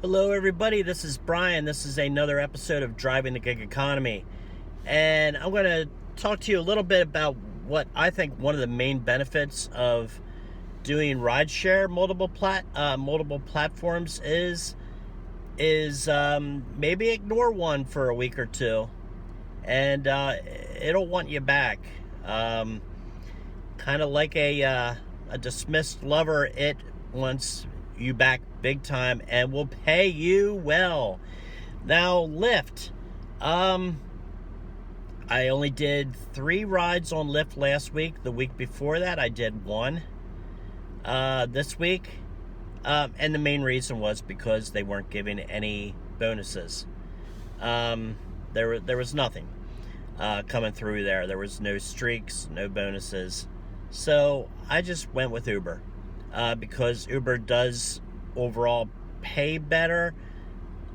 Hello everybody, this is Brian. This is another episode of Driving the Gig Economy. And I'm going to talk to you a little bit about what I think one of the main benefits of doing rideshare multiple platforms is maybe ignore one for a week or two and it'll want you back. Kind of like a dismissed lover, it wants you back big time and will pay you well. Now, Lyft. I only did 3 rides on Lyft last week. The week before that, I did 1. This week, and the main reason was because they weren't giving any bonuses. There was nothing coming through there. There was no streaks, no bonuses. So I just went with Uber because Uber does overall pay better.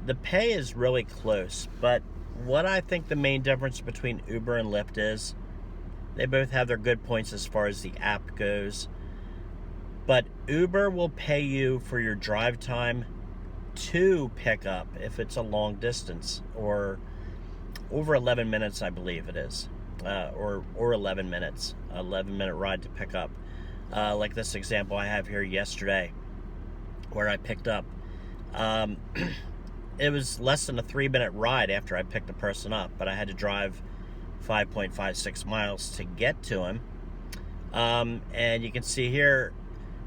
The pay is really close, but what I think the main difference between Uber and Lyft is they both have their good points as far as the app goes. But Uber will pay you for your drive time to pick up if it's a long distance, or over 11 minutes, I believe it is, or 11 minutes, 11-minute ride to pick up. Like this example I have here yesterday, where I picked up. It was less than a 3-minute ride after I picked the person up, but I had to drive 5.56 miles to get to him. And you can see here,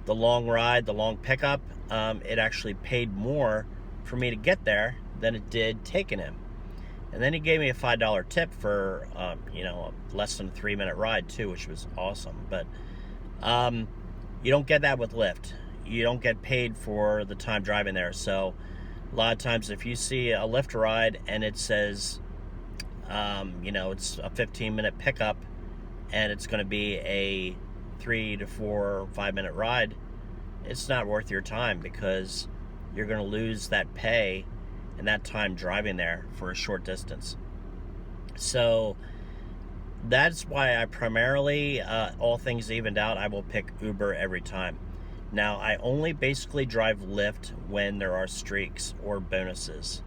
the long ride, the long pickup, it actually paid more for me to get there than it did taking him. And then he gave me a $5 tip for, a less than a 3-minute ride too, which was awesome. But you don't get that with Lyft. You don't get paid for the time driving there. So a lot of times if you see a Lyft ride and it says, it's a 15-minute pickup and it's going to be a 3 to 4 or 5-minute ride, it's not worth your time because you're going to lose that pay and that time driving there for a short distance. So that's why I primarily, all things evened out, I will pick Uber every time. Now, I only basically drive Lyft when there are streaks or bonuses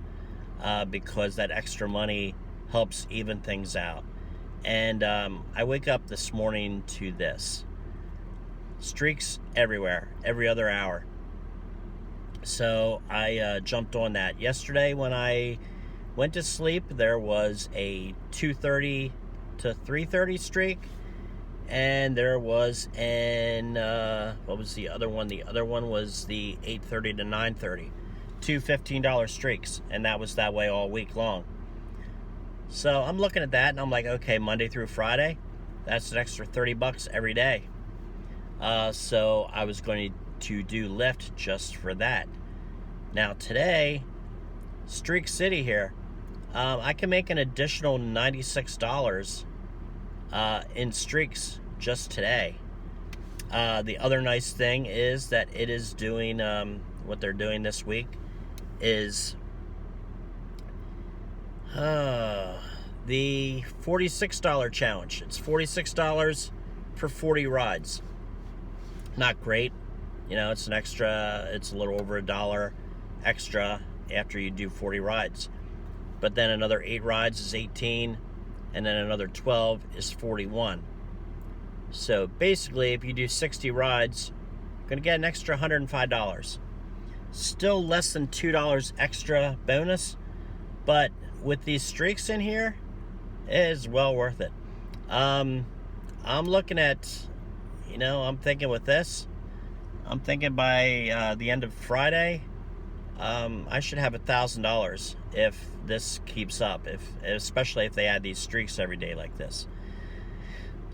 because that extra money helps even things out. And I wake up this morning to this. Streaks everywhere, every other hour. So I jumped on that. Yesterday when I went to sleep, there was a 2:30 to 3:30 streak. And there was what was the other one? The other one was the 8:30 to 9:30. 2 $15 streaks, and that was that way all week long. So I'm looking at that, and I'm like, okay, Monday through Friday, that's an extra $30 every day. So I was going to do Lyft just for that. Now today, Streak City here, I can make an additional $96 in streaks just today. The other nice thing is that it is doing, what they're doing this week is the $46 challenge. It's $46 for 40 rides. Not great. It's an extra, it's a little over $1 extra after you do 40 rides. But then another 8 rides is 18, and then another 12 is 41. So basically, if you do 60 rides, you're going to get an extra $105. Still less than $2 extra bonus, but with these streaks in here, it is well worth it. I'm looking at, I'm thinking with this, I'm thinking by the end of Friday, I should have $1,000 if this keeps up, especially if they add these streaks every day like this.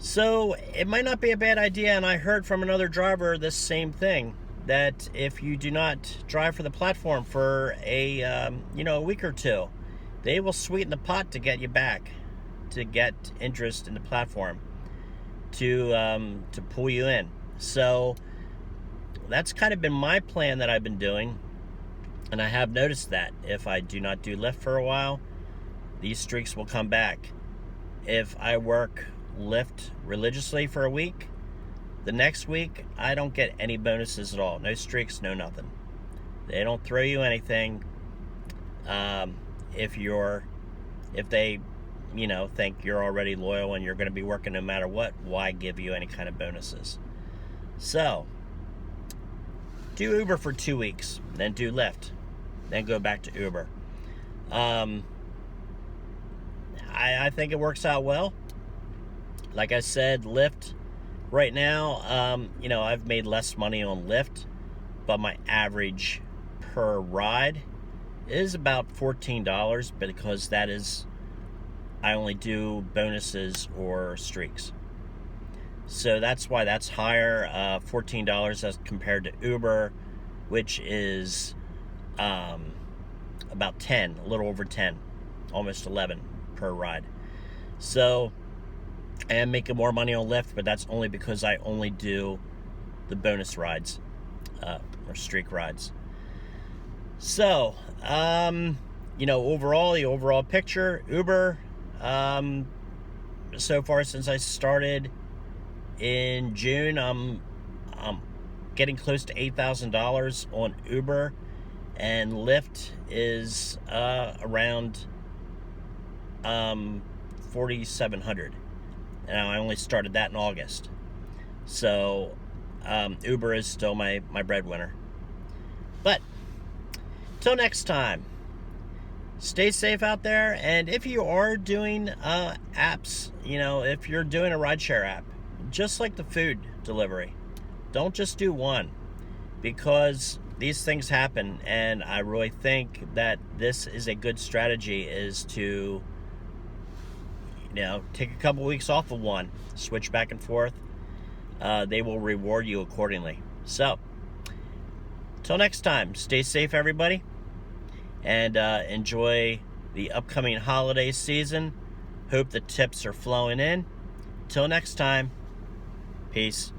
So it might not be a bad idea, and I heard from another driver this same thing, that if you do not drive for the platform for a week or two, they will sweeten the pot to get you back, to get interest in the platform, to pull you in. So that's kind of been my plan that I've been doing. And I have noticed that if I do not do Lyft for a while, these streaks will come back. If I work Lyft religiously for a week, the next week I don't get any bonuses at all. No streaks, no nothing. They don't throw you anything. If they, think you're already loyal and you're going to be working no matter what, why give you any kind of bonuses? So, do Uber for 2 weeks, then do Lyft, then go back to Uber. I think it works out well. Like I said, Lyft right now, I've made less money on Lyft, but my average per ride is about $14 because I only do bonuses or streaks. So that's why that's higher, $14 as compared to Uber, which is about 10, a little over 10, almost 11 per ride. So I am making more money on Lyft, but that's only because I only do the bonus rides or streak rides. So, overall, the overall picture, Uber, so far since I started in June, I'm getting close to $8,000 on Uber, and Lyft is around $4,700. And I only started that in August. So Uber is still my breadwinner. But till next time, stay safe out there. And if you are doing apps, if you're doing a rideshare app, just like the food delivery, don't just do one, because these things happen. And I really think that this is a good strategy, is to take a couple weeks off of one, switch back and forth. They will reward you accordingly. So, till next time, stay safe, everybody, and enjoy the upcoming holiday season. Hope the tips are flowing in. Till next time, peace.